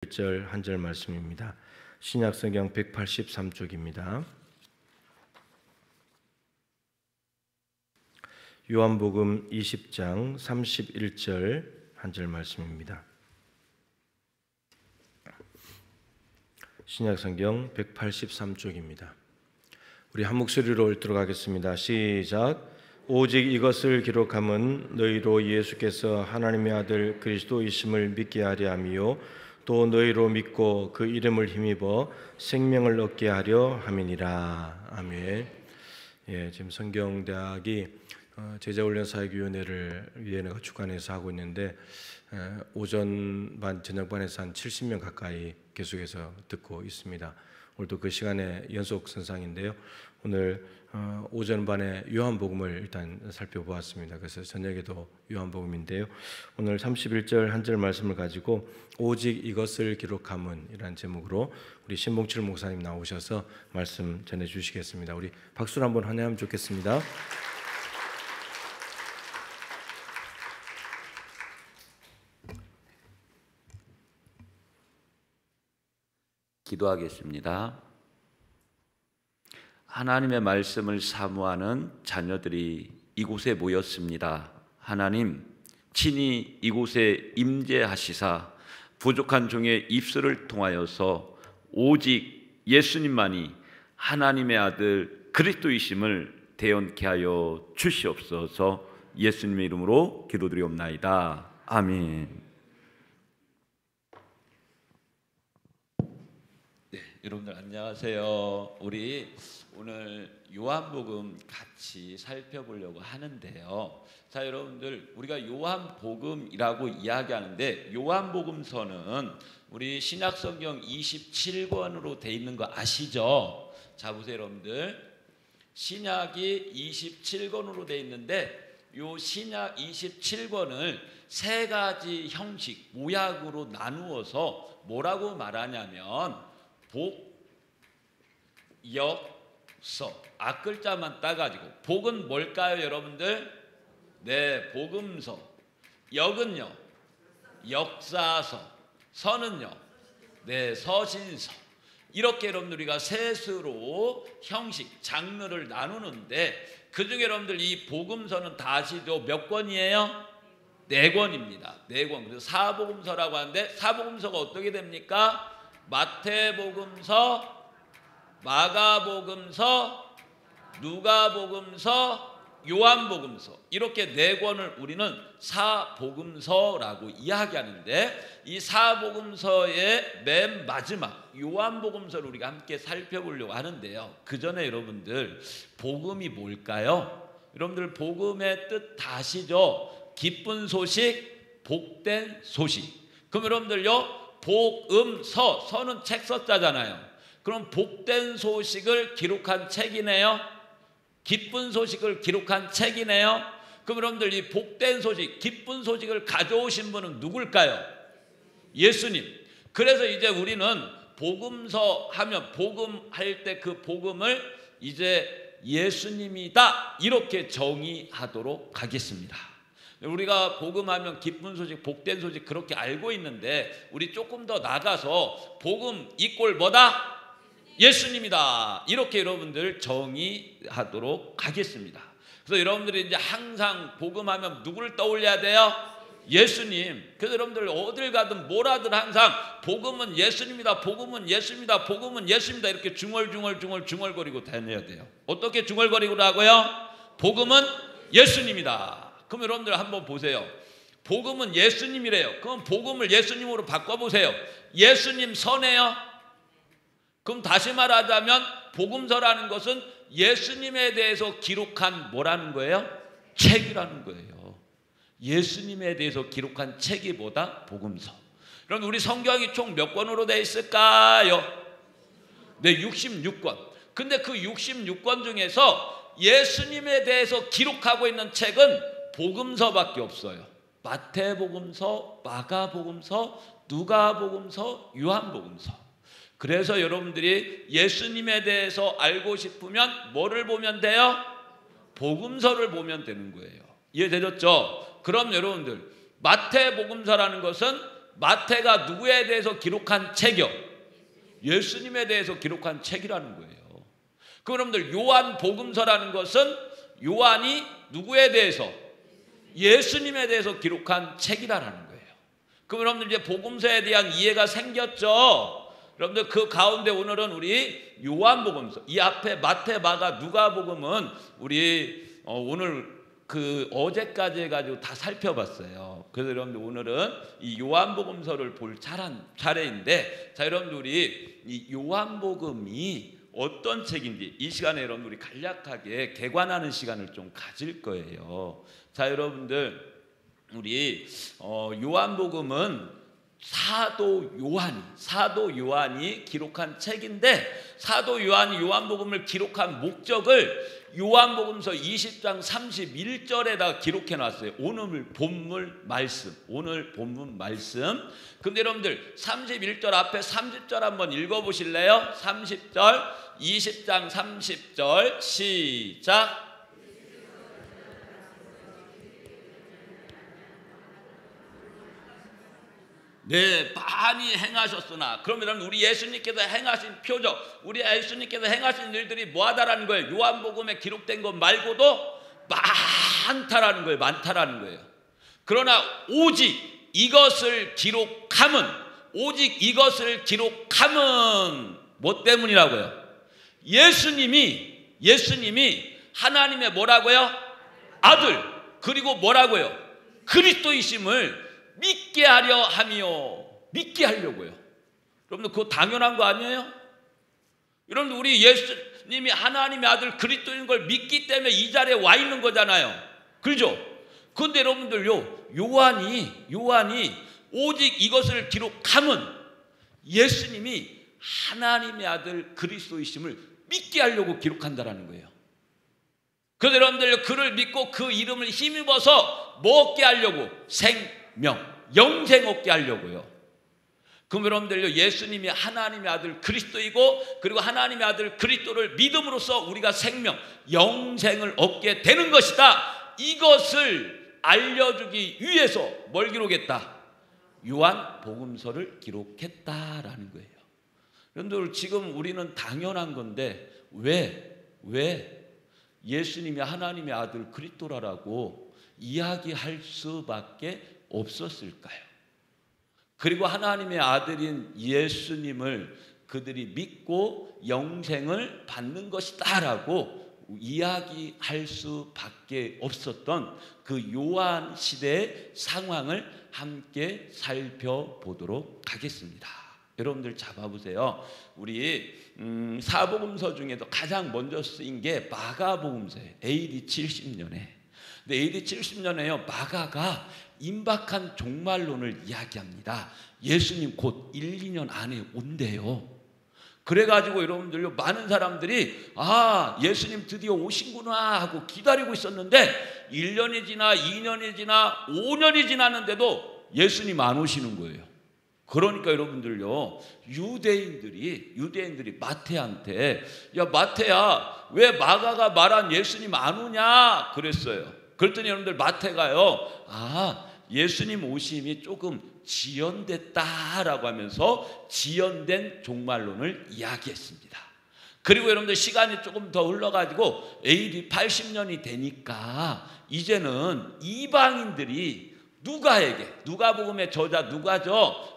1절 한 절 말씀입니다. 신약성경 183쪽입니다. 요한복음 20장 31절 한 절 말씀입니다. 신약성경 183쪽입니다. 우리 한 목소리로 읽도록 하겠습니다. 시작. 오직 이것을 기록함은 너희로 예수께서 하나님의 아들 그리스도이심을 믿게 하려 함이요 또 너희로 믿고 그 이름을 힘입어 생명을 얻게 하려 함이니라. 아멘. 지금 성경대학이 제자훈련사역위원회가 주관해서 하고 있는데 오전반 저녁반에서 한 70명 가까이 계속해서 듣고 있습니다. 오늘도 그 시간에 연속 선상인데요. 오늘 오전반에 요한복음을 일단 살펴보았습니다. 그래서 저녁에도 요한복음인데요. 오늘 31절 한 절 말씀을 가지고 오직 이것을 기록함은 이라는 제목으로 우리 신봉철 목사님 나오셔서 말씀 전해주시겠습니다. 우리 박수로 한번 환영하면 좋겠습니다. 기도하겠습니다. 하나님의 말씀을 사모하는 자녀들이 이곳에 모였습니다. 하나님, 친히 이곳에 임재하시사 부족한 종의 입술을 통하여서 오직 예수님만이 하나님의 아들 그리스도이심을 대언케 하여 주시옵소서. 예수님의 이름으로 기도드리옵나이다. 아멘. 여러분들 안녕하세요. 우리 오늘 요한복음 같이 살펴보려고 하는데요. 자, 여러분들 우리가 요한복음이라고 이야기하는데 요한복음서는 우리 신약성경 27권으로 돼 있는 거 아시죠? 자, 보세요 여러분들. 신약이 27권으로 돼 있는데 요 신약 27권을 세 가지 형식, 모약으로 나누어서 뭐라고 말하냐면 복, 역, 서. 앞글자만 따가지고 복은 뭘까요 여러분들? 네, 복음서. 역은요? 역사서. 서는요? 네, 서신서. 이렇게 여러분들 우리가 셋으로 형식, 장르를 나누는데 그중에 여러분들 이 복음서는 다 아시죠? 몇 권이에요? 4권입니다. 4권. 그래서 사복음서라고 하는데 사복음서가 어떻게 됩니까? 마태복음서, 마가복음서, 누가복음서, 요한복음서 이렇게 4권을 우리는 사복음서라고 이야기하는데 이 사복음서의 맨 마지막 요한복음서를 우리가 함께 살펴보려고 하는데요. 그 전에 여러분들 복음이 뭘까요? 여러분들 복음의 뜻 다 아시죠? 기쁜 소식, 복된 소식. 그럼 여러분들요 복음서, 서는 책 서자잖아요. 그럼 복된 소식을 기록한 책이네요. 기쁜 소식을 기록한 책이네요. 그럼 여러분들 이 복된 소식, 기쁜 소식을 가져오신 분은 누굴까요? 예수님. 그래서 이제 우리는 복음서 하면 복음할 때 그 복음을 이제 예수님이다 이렇게 정의하도록 하겠습니다. 우리가 복음하면 기쁜 소식, 복된 소식 그렇게 알고 있는데 우리 조금 더 나가서 복음 이꼴 뭐다? 예수님이다. 이렇게 여러분들 정의하도록 하겠습니다. 그래서 여러분들이 이제 항상 복음하면 누구를 떠올려야 돼요? 예수님. 그래서 여러분들 어딜 가든 뭘 하든 항상 복음은 예수님이다, 복음은 예수님이다, 복음은 예수님이다 이렇게 중얼거리고 다녀야 돼요. 어떻게 중얼거리고라고요? 복음은 예수님이다. 그럼 여러분들 한번 보세요. 복음은 예수님이래요. 그럼 복음을 예수님으로 바꿔보세요. 예수님 서네요. 그럼 다시 말하자면 복음서라는 것은 예수님에 대해서 기록한 뭐라는 거예요? 책이라는 거예요. 예수님에 대해서 기록한 책이 뭐다? 복음서. 그럼 우리 성경이 총 몇 권으로 되어 있을까요? 네, 66권. 근데 그 66권 중에서 예수님에 대해서 기록하고 있는 책은 복음서밖에 없어요. 마태복음서, 마가복음서, 누가복음서, 요한복음서. 그래서 여러분들이 예수님에 대해서 알고 싶으면 뭐를 보면 돼요? 복음서를 보면 되는 거예요. 이해되셨죠? 그럼 여러분들 마태복음서라는 것은 마태가 누구에 대해서 기록한 책이요? 예수님에 대해서 기록한 책이라는 거예요. 그럼 여러분들 요한복음서라는 것은 요한이 누구에 대해서? 예수님에 대해서 기록한 책이라는 거예요. 그럼 여러분들 이제 복음서에 대한 이해가 생겼죠? 여러분들 그 가운데 오늘은 우리 요한복음서, 이 앞에 마태, 마가, 누가복음은 우리 오늘 어제까지 해가지고 다 살펴봤어요. 그래서 여러분들 오늘은 이 요한복음서를 볼 차례인데, 자, 여러분들 우리 이 요한복음이 어떤 책인지 이 시간에 여러분들 우리 간략하게 개관하는 시간을 좀 가질 거예요. 자, 여러분들 우리 요한복음은 사도 요한이 기록한 책인데, 사도 요한이 요한복음을 기록한 목적을 요한복음서 20장 31절에다 기록해 놨어요. 오늘 본문 말씀. 근데 여러분들 31절 앞에 30절 한번 읽어 보실래요? 30절, 20장 30절 시작. 네, 많이 행하셨으나. 그러면 우리 예수님께서 행하신 표적, 우리 예수님께서 행하신 일들이 뭐하다라는 거예요? 요한복음에 기록된 것 말고도 많다라는 거예요. 그러나 오직 이것을 기록함은 뭐 때문이라고요? 예수님이 하나님의 뭐라고요? 아들, 그리고 뭐라고요? 그리스도이심을 믿게 하려고요. 여러분들 그거 당연한 거 아니에요? 여러분들 우리 예수님이 하나님의 아들 그리스도인 걸 믿기 때문에 이 자리에 와 있는 거잖아요. 그렇죠? 그런데 여러분들요, 요한이 오직 이것을 기록함은 예수님이 하나님의 아들 그리스도이심을 믿게 하려고 기록한다라는 거예요. 그래서 여러분들 그를 믿고 그 이름을 힘입어서 뭐 얻게 하려고? 영생 얻게 하려고요. 그럼 여러분들요, 예수님이 하나님의 아들 그리스도이고, 그리고 하나님의 아들 그리스도를 믿음으로써 우리가 영생을 얻게 되는 것이다. 이것을 알려주기 위해서 뭘 기록했다? 요한복음서를 기록했다라는 거예요. 여러분들 지금 우리는 당연한 건데 왜 예수님이 하나님의 아들 그리스도라고 이야기할 수밖에 없었을까요? 그리고 하나님의 아들인 예수님을 그들이 믿고 영생을 받는 것이다라고 이야기할 수밖에 없었던 그 요한 시대의 상황을 함께 살펴보도록 하겠습니다. 여러분들 잡아보세요. 우리 사복음서 중에도 가장 먼저 쓰인 게 마가복음서예요. AD 70년에. 근데 AD 70년에요, 마가가 임박한 종말론을 이야기합니다. 예수님 곧 1, 2년 안에 온대요. 그래가지고 여러분들요, 많은 사람들이 예수님 드디어 오신구나 하고 기다리고 있었는데 1년이 지나 2년이 지나 5년이 지났는데도 예수님 안 오시는 거예요. 그러니까 여러분들요, 유대인들이 마태한테, 야 마태야, 왜 마가가 말한 예수님 안 오냐 그랬어요. 그랬더니 여러분들 마태가요, 예수님 오심이 조금 지연됐다라고 하면서 지연된 종말론을 이야기했습니다. 그리고 여러분들 시간이 조금 더 흘러가지고 AD 80년이 되니까 이제는 이방인들이 누가복음의 저자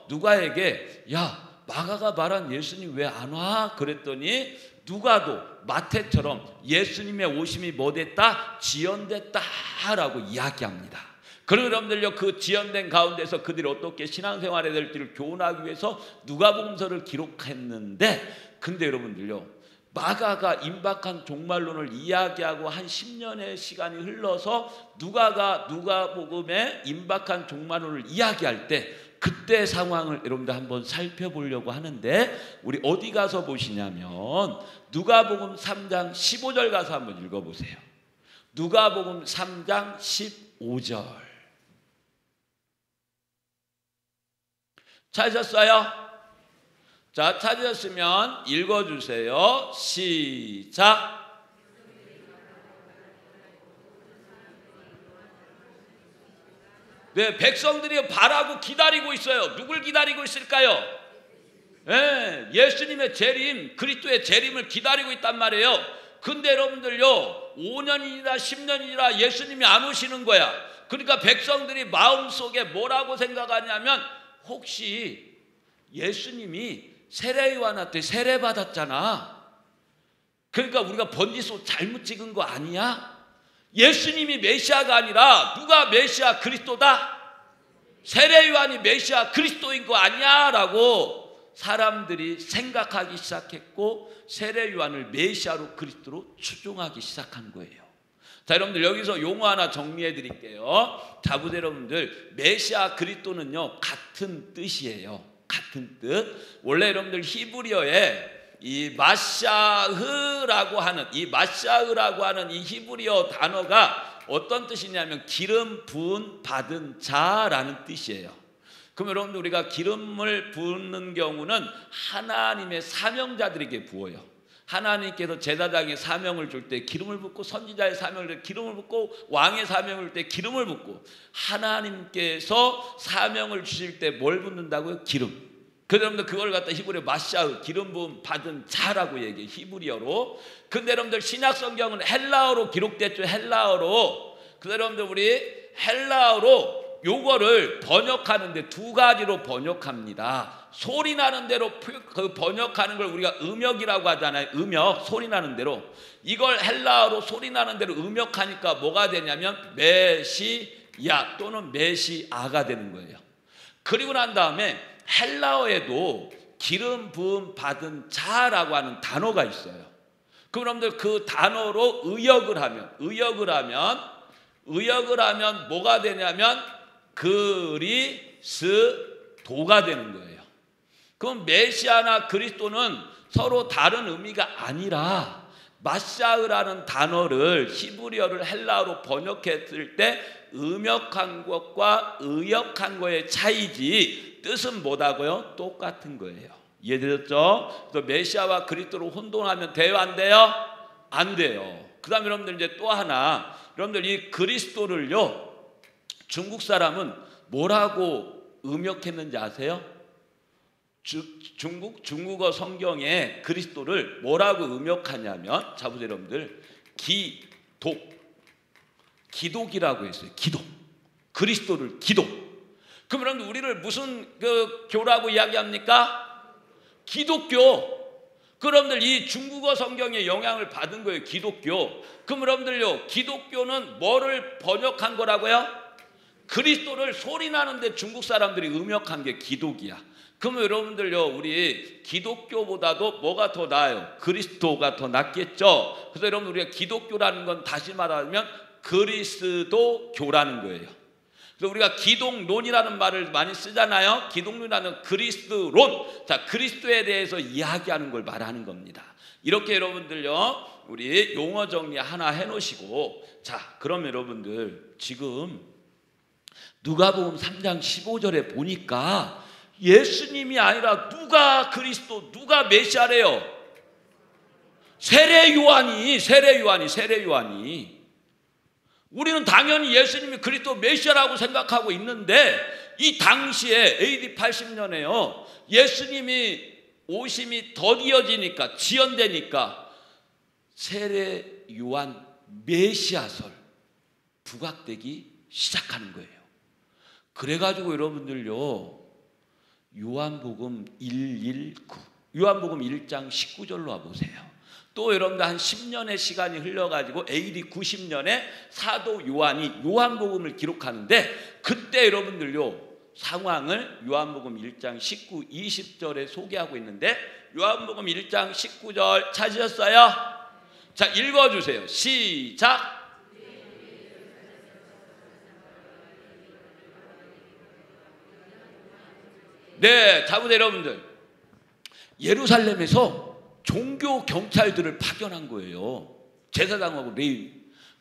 누가에게 야 마가가 말한 예수님 왜 안 와? 그랬더니 누가도 마태처럼 예수님의 오심이 뭐 됐다? 지연됐다라고 이야기합니다. 그리고 여러분들요, 그 지연된 가운데서 그들이 어떻게 신앙생활에 될지를 교훈하기 위해서 누가복음서를 기록했는데, 근데 여러분들요, 마가가 임박한 종말론을 이야기하고 한 10년의 시간이 흘러서 누가가 누가복음에 임박한 종말론을 이야기할 때 그때 상황을 여러분들 한번 살펴보려고 하는데, 우리 어디 가서 보시냐면 누가복음 3장 15절 가서 한번 읽어보세요. 누가복음 3장 15절. 찾으셨어요? 자, 찾으셨으면 읽어주세요. 시작. 네, 백성들이 바라고 기다리고 있어요. 누굴 기다리고 있을까요? 네, 예수님의 재림, 그리스도의 재림을 기다리고 있단 말이에요. 근데 여러분들요, 5년이나 10년이나 예수님이 안 오시는 거야. 그러니까 백성들이 마음속에 뭐라고 생각하냐면, 혹시 예수님이 세례요한한테 세례 받았잖아. 그러니까 우리가 번지수 잘못 찍은 거 아니야? 예수님이 메시아가 아니라 누가 메시아 그리스도다? 세례요한이 메시아 그리스도인 거 아니야? 라고 사람들이 생각하기 시작했고, 세례요한을 메시아로 그리스도로 추종하기 시작한 거예요. 자, 여러분들 여기서 용어 하나 정리해 드릴게요. 자, 보세요 여러분들, 메시아 그리스도는요 같은 뜻이에요. 같은 뜻. 원래 여러분들 히브리어에 이 마샤흐라고 하는 이 히브리어 단어가 어떤 뜻이냐면 기름 부은 받은 자라는 뜻이에요. 그럼 여러분들 우리가 기름을 붓는 경우는 하나님의 사명자들에게 부어요. 하나님께서 제사장의 사명을 줄 때 기름을 붓고, 선지자의 사명을 줄 때 기름을 붓고, 왕의 사명을 줄 때 기름을 붓고, 하나님께서 사명을 주실 때 뭘 붓는다고요? 기름. 그래서 여러분들 그걸 갖다 히브리어 마샤흐, 기름 부음 받은 자라고 얘기해요, 히브리어로. 근데 여러분들 신약 성경은 헬라어로 기록됐죠. 헬라어로. 그래서 여러분들 우리 헬라어로 요거를 번역하는데 두 가지로 번역합니다. 소리 나는 대로 그 번역하는 걸 우리가 음역이라고 하잖아요. 음역, 소리 나는 대로. 이걸 헬라어로 소리 나는 대로 음역하니까 뭐가 되냐면 메시야 또는 메시아가 되는 거예요. 그리고 난 다음에 헬라어에도 기름 부음 받은 자라고 하는 단어가 있어요. 그럼 여러분들 그 단어로 의역을 하면 뭐가 되냐면 그리스도가 되는 거예요. 그럼 메시아나 그리스도는 서로 다른 의미가 아니라, 마샤흐라는 단어를 히브리어를 헬라어로 번역했을 때 음역한 것과 의역한 거의 차이지 뜻은 뭐다고요? 똑같은 거예요. 이해되셨죠? 또 메시아와 그리스도로 혼돈하면 돼요, 안 돼요? 안 돼요. 그 다음에 여러분들 이제 또 하나, 여러분들 이 그리스도를요 중국 사람은 뭐라고 음역했는지 아세요? 중국어 성경에 그리스도를 뭐라고 음역하냐면, 자 보세요 여러분들, 기독이라고 했어요. 기독. 그리스도를 기독. 그럼 여러분들 우리를 무슨 그 교라고 이야기합니까? 기독교. 그럼들 이 중국어 성경의 영향을 받은 거예요, 기독교. 그럼 여러분들요, 기독교는 뭐를 번역한 거라고요? 그리스도를 소리 나는데 중국 사람들이 음역한 게 기독이야. 그러면 여러분들요, 우리 기독교보다도 뭐가 더 나아요? 그리스도가 더 낫겠죠. 그래서 여러분 우리가 기독교라는 건 다시 말하면 그리스도교라는 거예요. 그래서 우리가 기독론이라는 말을 많이 쓰잖아요. 기독론이라는 그리스도론, 자 그리스도에 대해서 이야기하는 걸 말하는 겁니다. 이렇게 여러분들요, 우리 용어 정리 하나 해놓으시고, 자 그럼 여러분들 지금 누가복음 3장 15절에 보니까 예수님이 아니라 누가 그리스도, 누가 메시아래요? 세례요한이. 우리는 당연히 예수님이 그리스도 메시아라고 생각하고 있는데, 이 당시에 AD 80년에요 예수님이 오심이 더디어지니까, 지연되니까 세례요한 메시아설 부각되기 시작하는 거예요. 그래가지고 여러분들요, 요한복음 119, 요한복음 1장 19절로 와보세요. 또 여러분들 한 10년의 시간이 흘러가지고 AD 90년에 사도 요한이 요한복음을 기록하는데, 그때 여러분들요 상황을 요한복음 1장 19, 20절에 소개하고 있는데, 요한복음 1장 19절 찾으셨어요? 자 읽어주세요. 시작. 네, 자보세요 여러분들, 예루살렘에서 종교 경찰들을 파견한 거예요. 제사장하고 레위.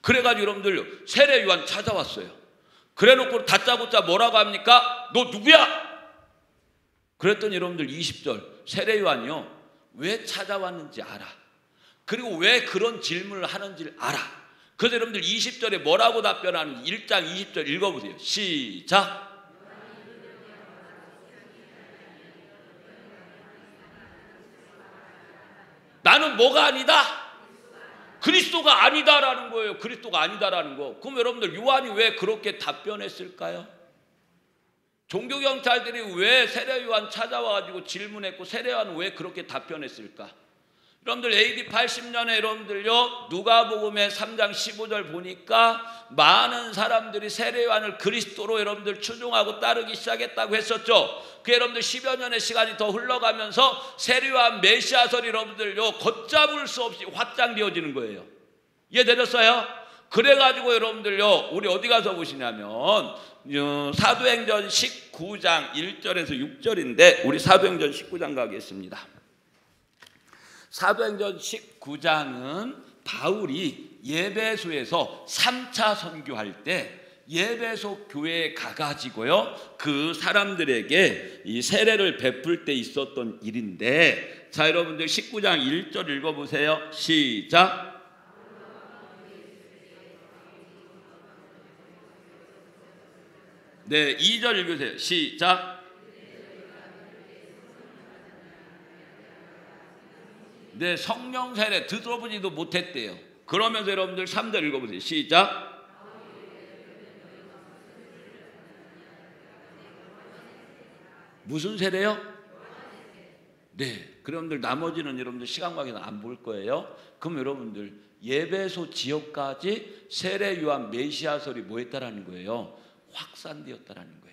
그래가지고 여러분들 세례 요한 찾아왔어요. 그래놓고 다짜고짜 뭐라고 합니까? 너 누구야? 그랬더니 여러분들 20절, 세례 요한이요 왜 찾아왔는지 알아. 그리고 왜 그런 질문을 하는지를 알아. 그래서 여러분들 20절에 뭐라고 답변하는지 1장 20절 읽어보세요. 시작. 나는 뭐가 아니다? 그리스도가 아니다라는 거예요. 그리스도가 아니다라는 거. 그럼 여러분들 요한이 왜 그렇게 답변했을까요? 종교경찰들이 왜 세례 요한 찾아와가지고 질문했고 세례 요한은 왜 그렇게 답변했을까? 여러분들 AD 80년에 여러분들요 누가복음의 3장 15절 보니까 많은 사람들이 세례 요한을 그리스도로 여러분들 추종하고 따르기 시작했다고 했었죠. 그 여러분들 10여 년의 시간이 더 흘러가면서 세례 요한 메시아설이 여러분들요 걷잡을 수 없이 확장되어지는 거예요. 이해되셨어요? 그래가지고 여러분들요 우리 어디 가서 보시냐면 사도행전 19장 1절에서 6절인데 우리 사도행전 19장 가겠습니다. 사도행전 19장은 바울이 예배소에서 3차 선교할 때 예배소 교회에 가가지고요 그 사람들에게 이 세례를 베풀 때 있었던 일인데, 자 여러분들 19장 1절 읽어보세요. 시작. 네, 2절 읽으세요. 시작. 네, 성령 세례 들어보지도 못했대요. 그러면서 여러분들 3절 읽어보세요. 시작. 무슨 세례요? 네, 여러분들 나머지는 여러분들 시간 관계는 안 볼 거예요. 그럼 여러분들 예배소 지역까지 세례 요한 메시아설이 뭐 했다라는 거예요? 확산되었다라는 거예요.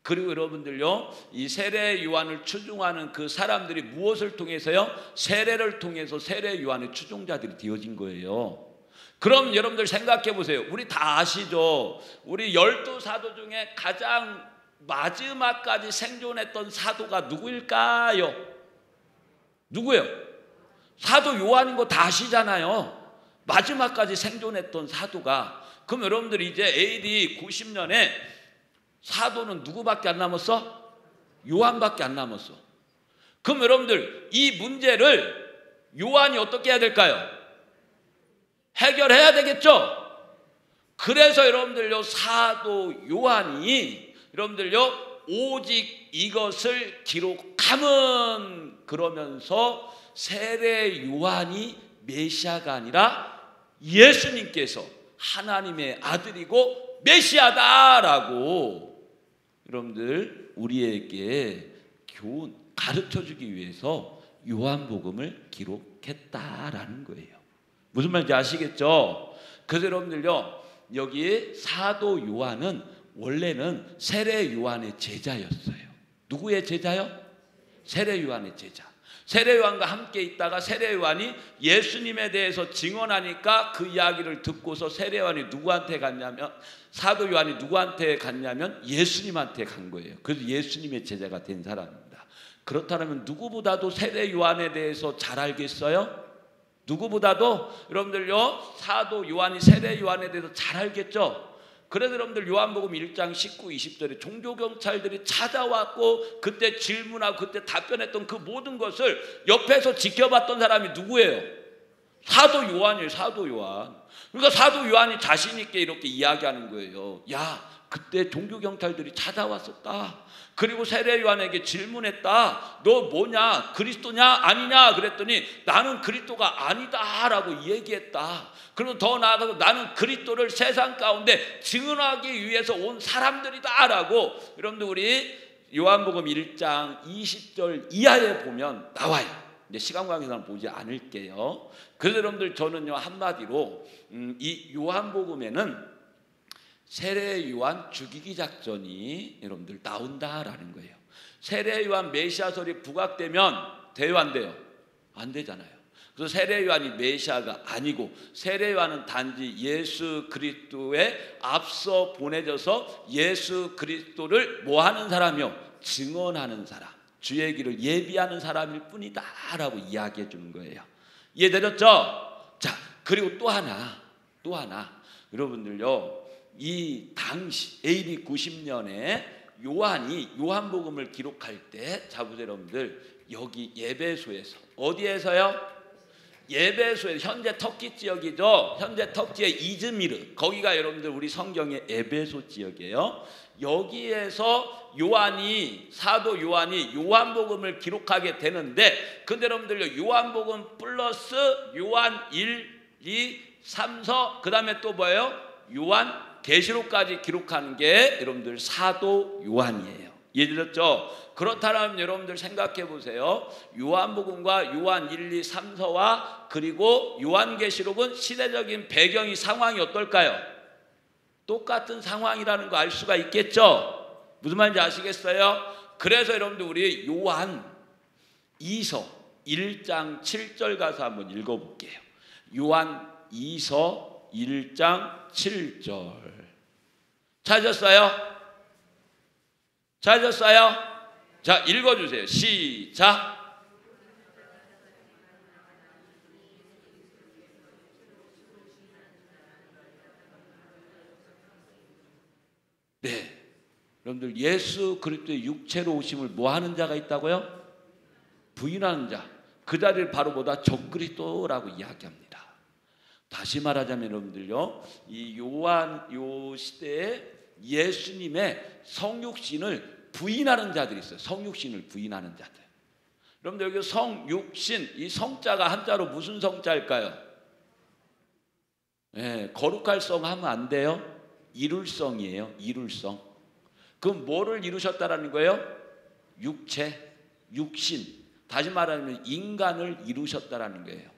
그리고 여러분들요 이 세례 요한을 추종하는 그 사람들이 무엇을 통해서요? 세례를 통해서 세례 요한의 추종자들이 되어진 거예요. 그럼 여러분들 생각해 보세요. 우리 다 아시죠? 우리 12사도 중에 가장 마지막까지 생존했던 사도가 누구일까요? 누구예요? 사도 요한인 거 다 아시잖아요. 마지막까지 생존했던 사도가. 그럼 여러분들 이제 AD 90년에 사도는 누구밖에 안 남았어? 요한밖에 안 남았어. 그럼 여러분들 이 문제를 요한이 어떻게 해야 될까요? 해결해야 되겠죠? 그래서 여러분들요 사도 요한이 여러분들요 오직 이것을 기록함은 그러면서 세례 요한이 메시아가 아니라 예수님께서 하나님의 아들이고 메시아다라고 여러분들 우리에게 교훈 가르쳐주기 위해서 요한복음을 기록했다라는 거예요. 무슨 말인지 아시겠죠? 그래서 여러분들요 여기 사도 요한은 원래는 세례 요한의 제자였어요. 누구의 제자요? 세례 요한의 제자. 세례 요한과 함께 있다가 세례 요한이 예수님에 대해서 증언하니까 그 이야기를 듣고서 세례 요한이 누구한테 갔냐면 사도 요한이 누구한테 갔냐면 예수님한테 간 거예요. 그래서 예수님의 제자가 된 사람입니다. 그렇다면 누구보다도 세례 요한에 대해서 잘 알겠어요? 누구보다도 여러분들요 사도 요한이 세례 요한에 대해서 잘 알겠죠? 그래서 여러분들 요한복음 1장 19, 20절에 종교경찰들이 찾아왔고 그때 질문하고 그때 답변했던 그 모든 것을 옆에서 지켜봤던 사람이 누구예요? 사도 요한이에요. 사도 요한. 그러니까 사도 요한이 자신 있게 이렇게 이야기하는 거예요. 야, 그때 종교경찰들이 찾아왔었다. 그리고 세례 요한에게 질문했다. 너 뭐냐? 그리스도냐? 아니냐? 그랬더니 나는 그리스도가 아니다라고 얘기했다. 그리고 더 나아가서 나는 그리스도를 세상 가운데 증언하기 위해서 온 사람들이다라고 여러분들 우리 요한복음 1장 20절 이하에 보면 나와요. 근데 시간 관계상 보지 않을게요. 그래서 여러분들 저는요 한마디로 이 요한복음에는 세례 요한 죽이기 작전이 여러분들 나온다라는 거예요. 세례 요한 메시아설이 부각되면 돼요, 안 돼요? 안 되잖아요. 그래서 세례 요한이 메시아가 아니고 세례 요한은 단지 예수 그리스도에 앞서 보내져서 예수 그리스도를 뭐 하는 사람이요? 증언하는 사람, 주의 길을 예비하는 사람일 뿐이다라고 이야기해 주는 거예요. 이해되셨죠? 자, 그리고 또 하나 여러분들요 이 당시 AD 90년에 요한이 요한복음을 기록할 때 자 보세요 여러분들 여기 예배소에서 어디에서요? 에베소에 현재 터키 지역이죠. 현재 터키의 이즈미르, 거기가 여러분들 우리 성경의 에베소 지역이에요. 여기에서 요한이, 사도 요한이 요한복음을 기록하게 되는데, 근데 여러분들 요한복음 플러스 요한 1, 2, 3서, 그 다음에 또 뭐예요? 요한 계시록까지 기록하는 게 여러분들 사도 요한이에요. 이해되셨죠? 그렇다면 여러분들 생각해 보세요. 요한복음과 요한 1, 2, 3서와 그리고 요한계시록은 시대적인 배경이, 상황이 어떨까요? 똑같은 상황이라는 거 알 수가 있겠죠? 무슨 말인지 아시겠어요? 그래서 여러분들 우리 요한 2서 1장 7절 가서 한번 읽어볼게요. 요한 2서 1장 7절 찾았어요? 찾았어요? 자, 읽어주세요. 시작. 네, 여러분들 예수 그리스도의 육체로 오심을 뭐 하는 자가 있다고요? 부인하는 자. 그 자리를 바로 보다 적그리스도라고 이야기합니다. 다시 말하자면 여러분들요, 이 요한 요 시대에 예수님의 성육신을 부인하는 자들이 있어요. 성육신을 부인하는 자들. 여러분들 여기 성육신, 이 성자가 한자로 무슨 성자일까요? 네, 거룩할 성 하면 안 돼요. 이룰성이에요. 이룰성. 그럼 뭐를 이루셨다라는 거예요? 육체, 육신. 다시 말하면 인간을 이루셨다라는 거예요.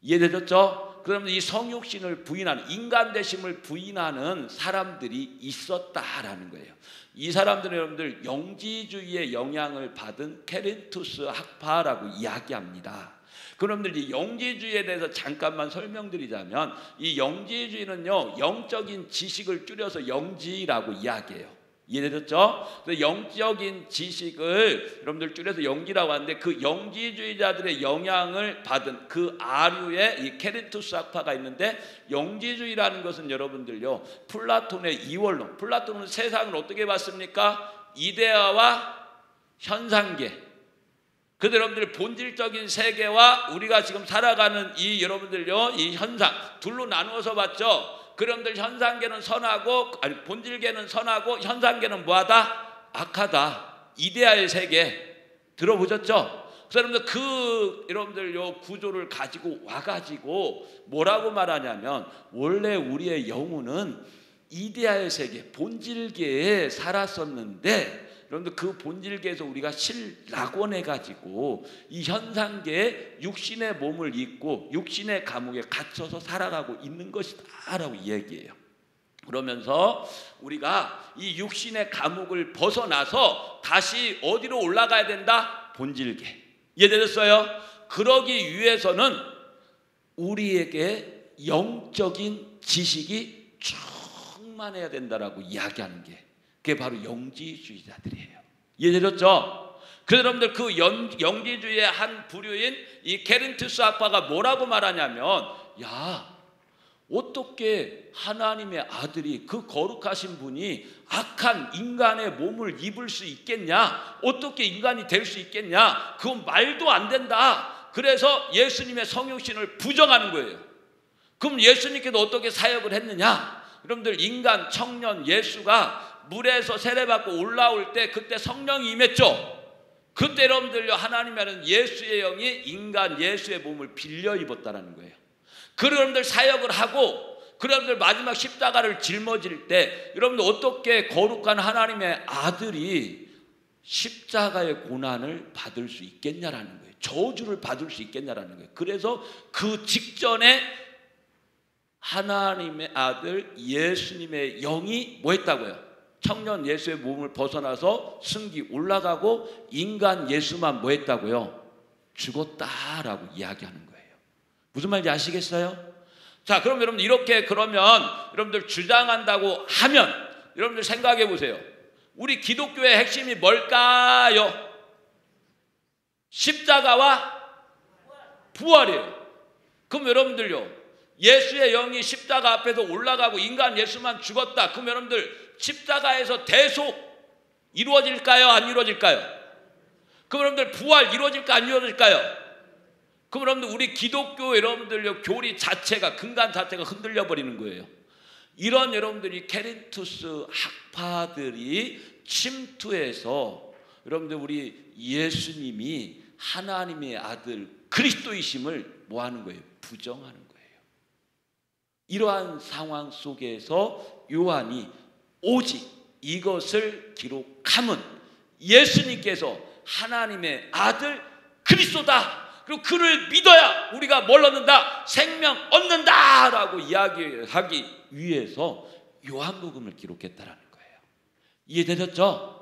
이해되셨죠? 그러면 이 성육신을 부인하는, 인간 되심을 부인하는 사람들이 있었다라는 거예요. 이 사람들은 여러분들 영지주의의 영향을 받은 케렌투스 학파라고 이야기합니다. 그럼들 이 영지주의에 대해서 잠깐만 설명드리자면, 이 영지주의는요, 영적인 지식을 줄여서 영지라고 이야기해요. 이해되셨죠? 영적인 지식을 여러분들 줄여서 영지라고 하는데, 그 영지주의자들의 영향을 받은 그 아류의 이 케렌투스 학파가 있는데, 영지주의라는 것은 여러분들요, 플라톤의 이원론, 플라톤은 세상을 어떻게 봤습니까? 이데아와 현상계. 그래서 여러분들 본질적인 세계와 우리가 지금 살아가는 이 여러분들요, 이 현상 둘로 나누어서 봤죠. 그런들 현상계는 선하고, 아니 본질계는 선하고 현상계는 뭐하다? 악하다. 이데아의 세계 들어보셨죠? 그래서 여러분들 그 여러분들 요 구조를 가지고 와가지고 뭐라고 말하냐면, 원래 우리의 영혼은 이데아의 세계 본질계에 살았었는데, 여러분들 그 본질계에서 우리가 실낙원해가지고 이 현상계에 육신의 몸을 입고 육신의 감옥에 갇혀서 살아가고 있는 것이다 라고 얘기해요. 그러면서 우리가 이 육신의 감옥을 벗어나서 다시 어디로 올라가야 된다? 본질계. 이해되셨어요? 그러기 위해서는 우리에게 영적인 지식이 충만해야 된다라고 이야기하는 게, 그게 바로 영지주의자들이에요. 이해되셨죠? 그래서 여러분들 그 영지주의의 한 부류인 이 케렌투스 학파가 뭐라고 말하냐면, 야, 어떻게 하나님의 아들이, 그 거룩하신 분이 악한 인간의 몸을 입을 수 있겠냐? 어떻게 인간이 될 수 있겠냐? 그건 말도 안 된다. 그래서 예수님의 성육신을 부정하는 거예요. 그럼 예수님께서 어떻게 사역을 했느냐? 여러분들 인간 청년 예수가 물에서 세례받고 올라올 때 그때 성령이 임했죠. 그때 여러분들요, 하나님이라는 예수의 영이 인간 예수의 몸을 빌려 입었다라는 거예요. 그 여러분들 사역을 하고, 그 여러분들 마지막 십자가를 짊어질 때 여러분들 어떻게 거룩한 하나님의 아들이 십자가의 고난을 받을 수 있겠냐라는 거예요. 저주를 받을 수 있겠냐라는 거예요. 그래서 그 직전에 하나님의 아들 예수님의 영이 뭐 했다고요? 청년 예수의 몸을 벗어나서 승기 올라가고 인간 예수만 뭐 했다고요? 죽었다라고 이야기하는 거예요. 무슨 말인지 아시겠어요? 자, 그럼 여러분 이렇게 그러면 여러분들 주장한다고 하면 여러분들 생각해 보세요. 우리 기독교의 핵심이 뭘까요? 십자가와 부활이에요. 그럼 여러분들요, 예수의 영이 십자가 앞에서 올라가고 인간 예수만 죽었다. 그럼 여러분들 십자가에서 대속 이루어질까요? 안 이루어질까요? 그럼 여러분들 부활 이루어질까 안 이루어질까요? 그럼 여러분들 우리 기독교 여러분들요 교리 자체가 근간 자체가 흔들려 버리는 거예요. 이런 여러분들이 케린투스 학파들이 침투해서 여러분들 우리 예수님이 하나님의 아들 그리스도이심을 뭐 하는 거예요? 부정하는 거예요. 이러한 상황 속에서 요한이 오직 이것을 기록함은 예수님께서 하나님의 아들 그리스도다. 그리고 그를 믿어야 우리가 뭘 얻는다? 생명 얻는다 라고 이야기하기 위해서 요한복음을 기록했다라는 거예요. 이해되셨죠?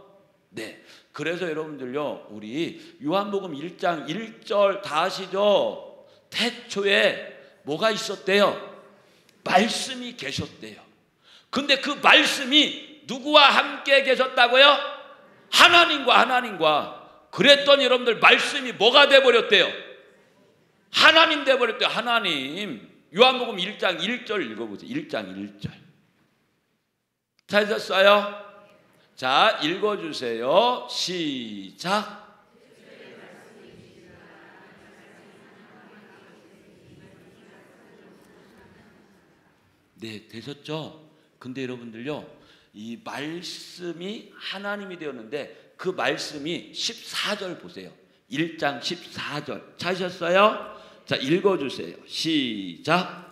네. 그래서 여러분들요 우리 요한복음 1장 1절 다 아시죠? 태초에 뭐가 있었대요? 말씀이 계셨대요. 근데 그 말씀이 누구와 함께 계셨다고요? 하나님과. 그랬더니 여러분들 말씀이 뭐가 돼버렸대요? 하나님 돼버렸대요. 하나님. 요한복음 1장 1절 읽어보세요. 1장 1절 찾으셨어요? 자 읽어주세요. 시작. 네, 되셨죠? 근데 여러분들요 이 말씀이 하나님이 되었는데 그 말씀이 14절 보세요. 1장 14절 찾으셨어요? 자 읽어주세요. 시작.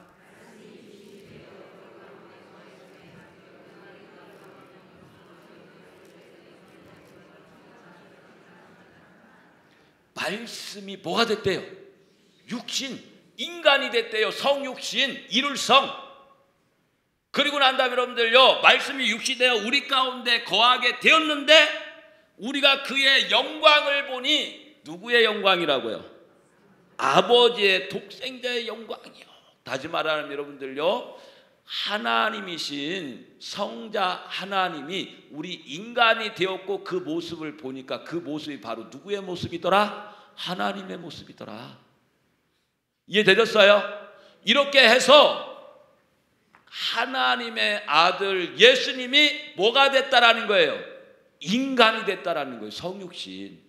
말씀이 뭐가 됐대요? 육신, 인간이 됐대요. 성육신, 이룰성. 그리고 난 다음에 여러분들요 말씀이 육신되어 우리 가운데 거하게 되었는데 우리가 그의 영광을 보니 누구의 영광이라고요? 아버지의 독생자의 영광이요. 다시 말하면 여러분들요 하나님이신 성자 하나님이 우리 인간이 되었고 그 모습을 보니까 그 모습이 바로 누구의 모습이더라? 하나님의 모습이더라. 이해되셨어요? 이렇게 해서 하나님의 아들 예수님이 뭐가 됐다라는 거예요? 인간이 됐다라는 거예요. 성육신.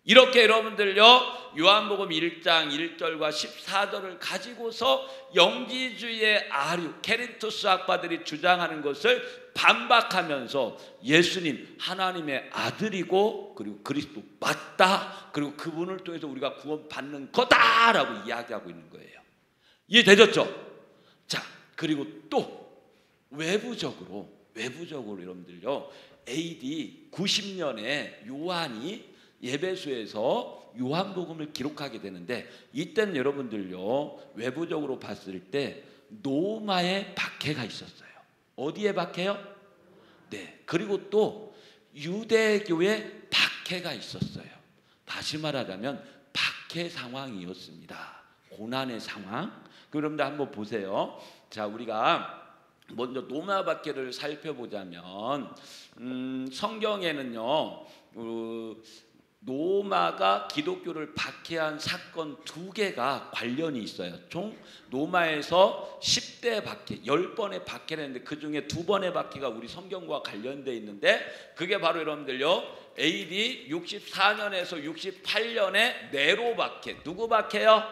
이렇게 여러분들요 요한복음 1장 1절과 14절을 가지고서 영지주의의 아류 케린투스 학파들이 주장하는 것을 반박하면서 예수님 하나님의 아들이고 그리고 그리스도 맞다. 그리고 그분을 통해서 우리가 구원받는 거다라고 이야기하고 있는 거예요. 이해되셨죠? 자 그리고 또 외부적으로 여러분들요 AD 90년에 요한이 예배소에서 요한복음을 기록하게 되는데 이때는 여러분들요 외부적으로 봤을 때 로마의 박해가 있었어요. 어디에 박해요? 네. 그리고 또 유대교의 박해가 있었어요. 다시 말하자면 박해 상황이었습니다. 고난의 상황. 그런데 한번 보세요. 자 우리가 먼저 로마 박해를 살펴보자면 성경에는요 로마가 기독교를 박해한 사건 2개가 관련이 있어요. 총 로마에서 10대 박해, 10번의 박해를 했는데 그 중에 2번의 박해가 우리 성경과 관련되어 있는데 그게 바로 여러분들요 AD 64년에서 68년에 네로 박해. 누구 박해요?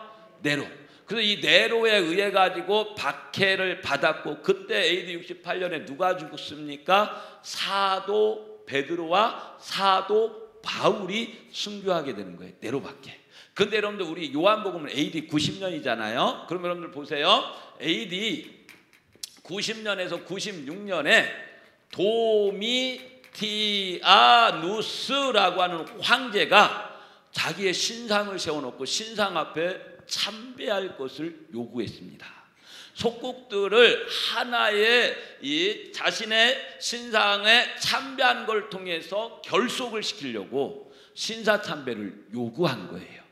네로. 그래서 이 네로에 의해 가지고 박해를 받았고 그때 AD 68년에 누가 죽었습니까? 사도 베드로와 사도 바울이 순교하게 되는 거예요. 네로 박해. 근데 여러분들 우리 요한복음은 AD 90년이잖아요. 그럼 여러분들 보세요. AD 90년에서 96년에 도미티아누스라고 하는 황제가 자기의 신상을 세워놓고 신상 앞에 참배할 것을 요구했습니다. 속국들을 하나의 이 자신의 신상에 참배한 걸 통해서 결속을 시키려고 신사 참배를 요구한 거예요.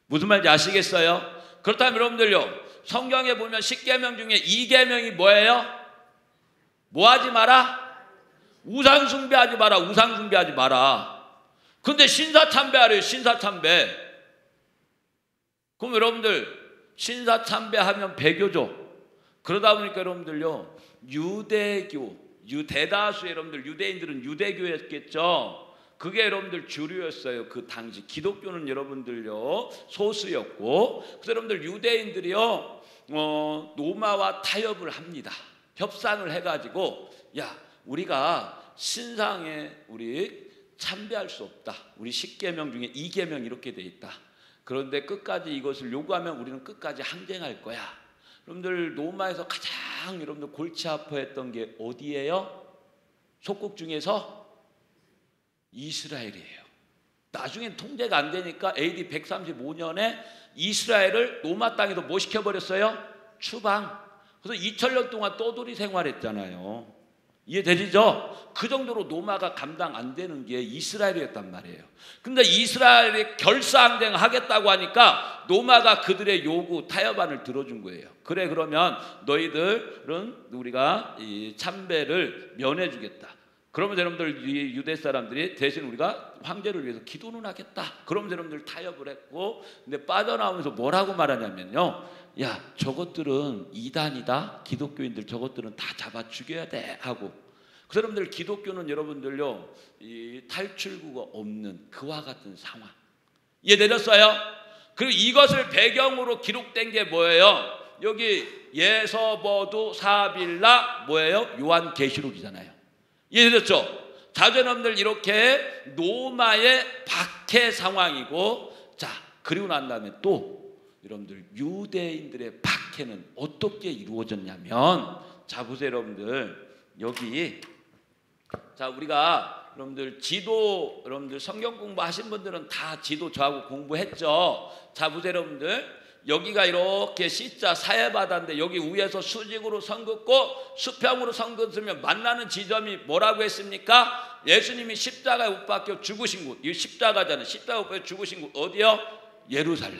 무슨 말인지 아시겠어요? 그렇다면 여러분들요 성경에 보면 10계명 중에 2계명이 뭐예요? 뭐 하지 마라? 우상 숭배하지 마라. 우상 숭배하지 마라. 근데 신사 참배하래요. 신사 참배. 그럼 여러분들 신사 참배하면 배교죠. 그러다 보니까 여러분들요 유대교 대다수 여러분들 유대인들은 유대교였겠죠. 그게 여러분들 주류였어요. 그 당시 기독교는 여러분들요 소수였고, 그래서 여러분들 유대인들이요 로마와 타협을 합니다. 협상을 해가지고 야, 우리가 신상에 우리 참배할 수 없다. 우리 10계명 중에 2계명 이렇게 돼 있다. 그런데 끝까지 이것을 요구하면 우리는 끝까지 항쟁할 거야. 여러분들 로마에서 가장 여러분들 골치 아파했던 게 어디예요? 속국 중에서 이스라엘이에요. 나중엔 통제가 안 되니까 AD 135년에 이스라엘을 로마 땅에서 뭐 시켜버렸어요? 추방. 그래서 2000년 동안 떠돌이 생활했잖아요. 이해되시죠? 그 정도로 로마가 감당 안 되는 게 이스라엘이었단 말이에요. 근데 이스라엘이 결사항쟁하겠다고 하니까 로마가 그들의 요구 타협안을 들어준 거예요. 그래, 그러면 너희들은 우리가 이 참배를 면해주겠다. 그러면 여러분들 이 유대 사람들이 대신 우리가 황제를 위해서 기도는 하겠다. 그러면 여러분들 타협을 했고, 근데 빠져나오면서 뭐라고 말하냐면요, 야, 저것들은 이단이다. 기독교인들 저것들은 다 잡아 죽여야 돼 하고. 그래서 여러분들 기독교는 여러분들요 이 탈출구가 없는 그와 같은 상황. 이해되셨어요? 그리고 이것을 배경으로 기록된 게 뭐예요? 여기 예서버두 사빌라 뭐예요? 요한계시록이잖아요. 이해되셨죠? 자, 여러분들 이렇게 로마의 박해 상황이고, 자, 그리고 난 다음에 또 여러분들 유대인들의 박해는 어떻게 이루어졌냐면, 자 보세요 여러분들, 여기 자 우리가 여러분들 지도, 여러분들 성경 공부하신 분들은 다 지도 저하고 공부했죠. 자 보세요 여러분들, 여기가 이렇게 C자 사해바다인데 여기 위에서 수직으로 선 긋고 수평으로 선 긋으면 만나는 지점이 뭐라고 했습니까? 예수님이 십자가에 못 박혀 죽으신 곳, 이 십자가잖아요. 십자가에 못 박혀 죽으신 곳 어디요? 예루살렘.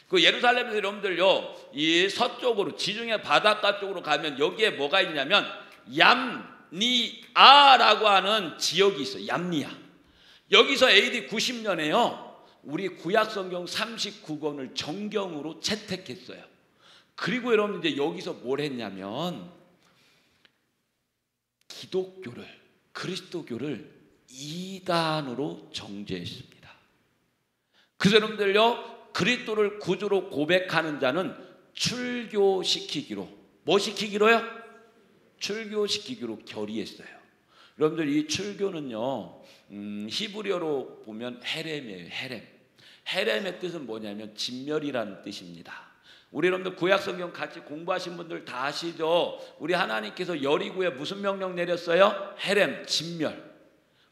그 예루살렘에서 여러분들요 이 서쪽으로 지중해 바닷가 쪽으로 가면 여기에 뭐가 있냐면 얌니아라고 하는 지역이 있어요. 얌니아. 여기서 AD 90년에요 우리 구약성경 39권을 정경으로 채택했어요. 그리고 여러분 이제 여기서 뭘 했냐면 기독교를, 그리스도교를 이단으로 정죄했습니다. 그래서 여러분들요 그리스도를 구주로 고백하는 자는 출교시키기로, 뭐 시키기로요? 출교시키기로 결의했어요. 여러분들 이 출교는요 히브리어로 보면 헤렘이에요. 헤렘. 헤렘의 뜻은 뭐냐면 진멸이라는 뜻입니다. 우리 여러분들 구약성경 같이 공부하신 분들 다 아시죠? 우리 하나님께서 여리고에 무슨 명령 내렸어요? 헤렘, 진멸.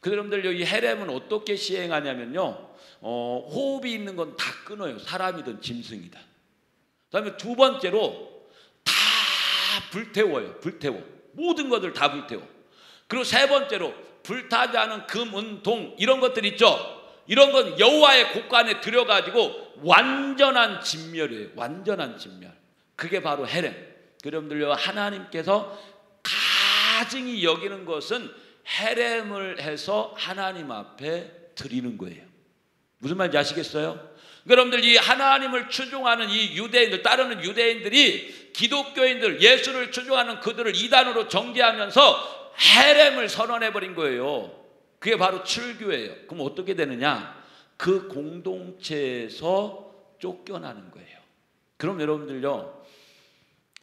그래서 여러분들 여기 헤렘은 어떻게 시행하냐면요 호흡이 있는 건 다 끊어요. 사람이든 짐승이든. 그 다음에 두 번째로 다 불태워요. 불태워. 모든 것들 다 불태워. 그리고 세 번째로 불타지 않은 금, 은, 동 이런 것들 있죠. 이런 건 여호와의 곳간에 들여가지고 완전한 진멸이에요. 완전한 진멸. 그게 바로 헤렘. 여러분들요 하나님께서 가증히 여기는 것은 헤렘을 해서 하나님 앞에 드리는 거예요. 무슨 말인지 아시겠어요? 여러분들 이 하나님을 추종하는 이 유대인들, 따르는 유대인들이 기독교인들, 예수를 추종하는 그들을 이단으로 정죄하면서 헤렘을 선언해버린 거예요. 그게 바로 출교예요. 그럼 어떻게 되느냐? 그 공동체에서 쫓겨나는 거예요. 그럼 여러분들요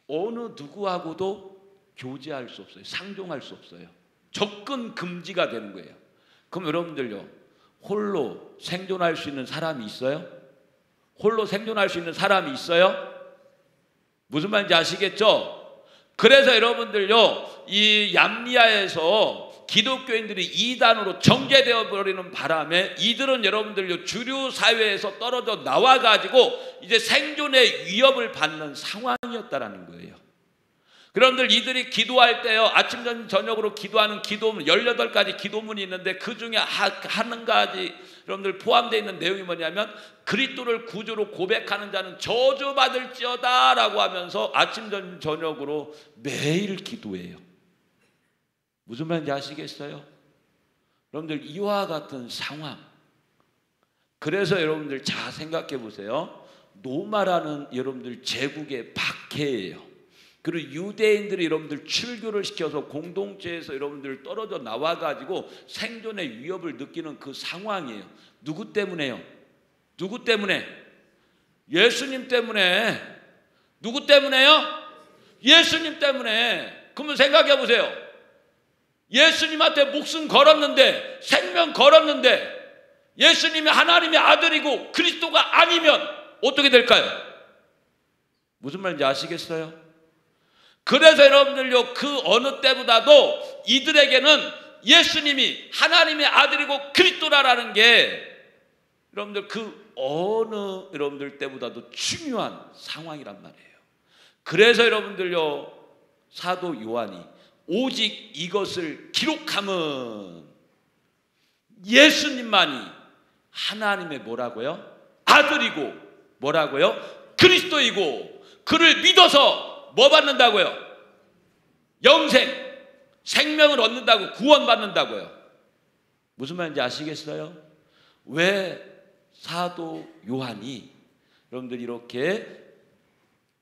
어느 누구하고도 교제할 수 없어요. 상종할 수 없어요. 접근 금지가 되는 거예요. 그럼 여러분들요 홀로 생존할 수 있는 사람이 있어요? 홀로 생존할 수 있는 사람이 있어요? 무슨 말인지 아시겠죠? 그래서 여러분들요 이 얌니아에서 기독교인들이 이단으로 정죄되어 버리는 바람에 이들은 여러분들요 주류 사회에서 떨어져 나와가지고 이제 생존의 위협을 받는 상황이었다라는 거예요. 여러분들 이들이 기도할 때요 아침 저녁으로 기도하는 기도문 18가지 기도문이 있는데 그 중에 한 가지 여러분들 포함되어 있는 내용이 뭐냐면 그리스도를 구주로 고백하는 자는 저주받을지어다 라고 하면서 아침 저녁으로 매일 기도해요. 무슨 말인지 아시겠어요? 여러분들 이와 같은 상황. 그래서 여러분들 잘 생각해 보세요. 로마라는 여러분들 제국의 박해예요. 그리고 유대인들이 여러분들 출교를 시켜서 공동체에서 여러분들 떨어져 나와가지고 생존의 위협을 느끼는 그 상황이에요. 누구 때문에요? 누구 때문에? 예수님 때문에. 누구 때문에요? 예수님 때문에. 그러면 생각해 보세요. 예수님한테 목숨 걸었는데, 생명 걸었는데, 예수님이 하나님의 아들이고 그리스도가 아니면 어떻게 될까요? 무슨 말인지 아시겠어요? 그래서 여러분들요, 그 어느 때보다도 이들에게는 예수님이 하나님의 아들이고 그리스도라는 게 여러분들 그 어느 여러분들 때보다도 중요한 상황이란 말이에요. 그래서 여러분들요, 사도 요한이 오직 이것을 기록함은 예수님만이 하나님의 뭐라고요? 아들이고 뭐라고요? 그리스도이고 그를 믿어서 뭐 받는다고요? 영생, 생명을 얻는다고, 구원받는다고요. 무슨 말인지 아시겠어요? 왜 사도 요한이 여러분들 이렇게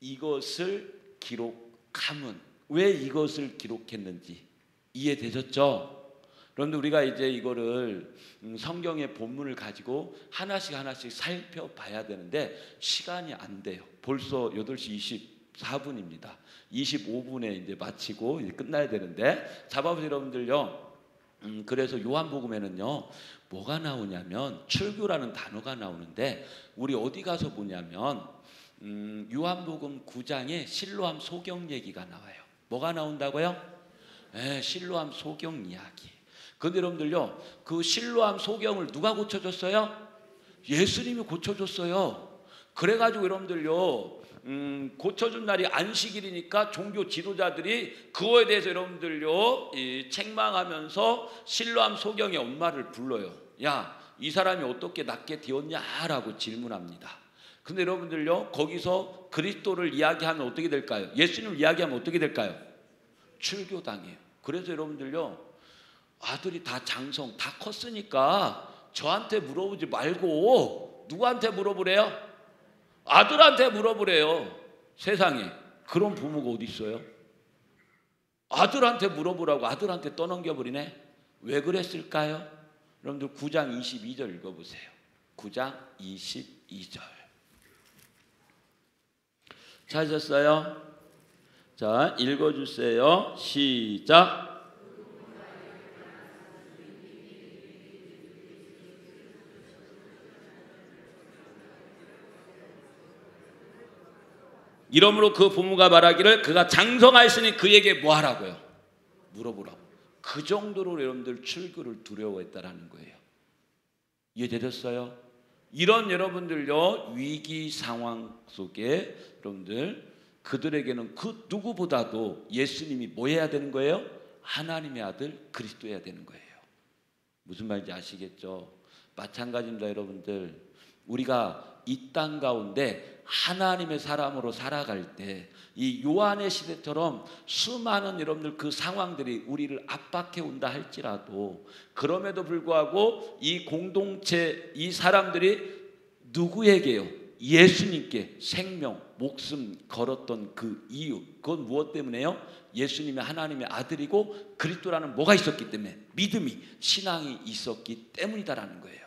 이것을 기록함은, 왜 이것을 기록했는지 이해되셨죠? 그런데 우리가 이제 이거를 성경의 본문을 가지고 하나씩 살펴봐야 되는데 시간이 안 돼요. 벌써 8시 24분입니다. 25분에 이제 마치고 이제 끝나야 되는데, 잡아보세요 여러분들요. 그래서 요한복음에는요 뭐가 나오냐면 출교라는 단어가 나오는데, 우리 어디 가서 보냐면 요한복음 9장에 실로암 소경 얘기가 나와요. 뭐가 나온다고요? 네, 실로암 소경 이야기. 근데 여러분들요, 그 실로암 소경을 누가 고쳐줬어요? 예수님이 고쳐줬어요. 그래가지고 여러분들요, 고쳐준 날이 안식일이니까 종교 지도자들이 그거에 대해서 여러분들요 책망하면서 실로암 소경의 엄마를 불러요. 야, 이 사람이 어떻게 낫게 되었냐라고 질문합니다. 근데 여러분들요, 거기서 그리스도를 이야기하면 어떻게 될까요? 예수님을 이야기하면 어떻게 될까요? 출교당해요. 그래서 여러분들요, 아들이 다 장성 다 컸으니까 저한테 물어보지 말고 누구한테 물어보래요? 아들한테 물어보래요. 세상에 그런 부모가 어디 있어요? 아들한테 물어보라고 아들한테 떠넘겨버리네. 왜 그랬을까요? 여러분들 9장 22절 읽어보세요. 9장 22절 찾으셨어요? 자, 읽어주세요. 시작. 이러므로 그 부모가 말하기를 그가 장성하였으니 그에게 뭐 하라고요? 물어보라고. 그 정도로 여러분들 출교를 두려워했다라는 거예요. 이해되셨어요? 이런 여러분들요 위기 상황 속에 여러분들 그들에게는 그 누구보다도 예수님이 뭐 해야 되는 거예요? 하나님의 아들 그리스도여야 되는 거예요. 무슨 말인지 아시겠죠? 마찬가지입니다. 여러분들, 우리가 이 땅 가운데 하나님의 사람으로 살아갈 때 이 요한의 시대처럼 수많은 여러분들 그 상황들이 우리를 압박해 온다 할지라도, 그럼에도 불구하고 이 공동체 이 사람들이 누구에게요? 예수님께 생명, 목숨 걸었던 그 이유, 그건 무엇 때문에요? 예수님이 하나님의 아들이고 그리스도라는 뭐가 있었기 때문에, 믿음이, 신앙이 있었기 때문이다라는 거예요.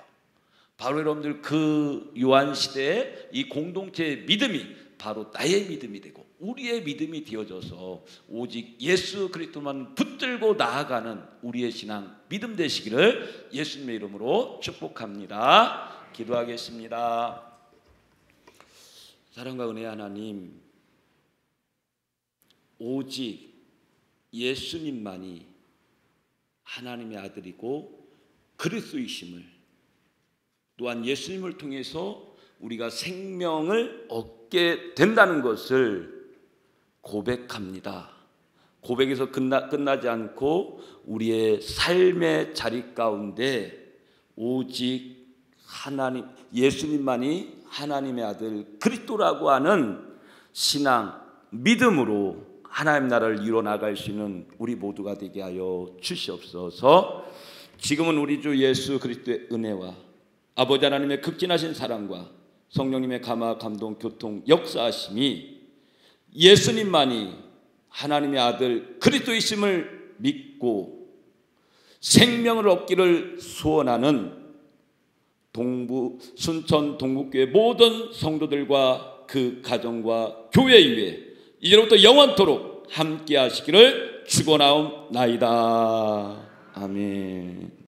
바로 여러분들 그 요한 시대에 이 공동체의 믿음이 바로 나의 믿음이 되고 우리의 믿음이 되어져서 오직 예수 그리스도만 붙들고 나아가는 우리의 신앙 믿음 되시기를 예수님의 이름으로 축복합니다. 기도하겠습니다. 사랑과 은혜의 하나님, 오직 예수님만이 하나님의 아들이고 그리스도이심을, 또한 예수님을 통해서 우리가 생명을 얻게 된다는 것을 고백합니다. 고백에서 끝나지 않고 우리의 삶의 자리 가운데 오직 하나님, 예수님만이 하나님의 아들 그리스도라고 하는 신앙, 믿음으로 하나님 나라를 이뤄나갈 수 있는 우리 모두가 되게 하여 주시옵소서. 지금은 우리 주 예수 그리스도의 은혜와 아버지 하나님의 극진하신 사랑과 성령님의 감화, 감동, 교통, 역사하심이 예수님만이 하나님의 아들 그리스도이심을 믿고 생명을 얻기를 소원하는 순천 동북교회 모든 성도들과 그 가정과 교회 위에 이제부터 영원토록 함께 하시기를 축원하옵나이다. 아멘.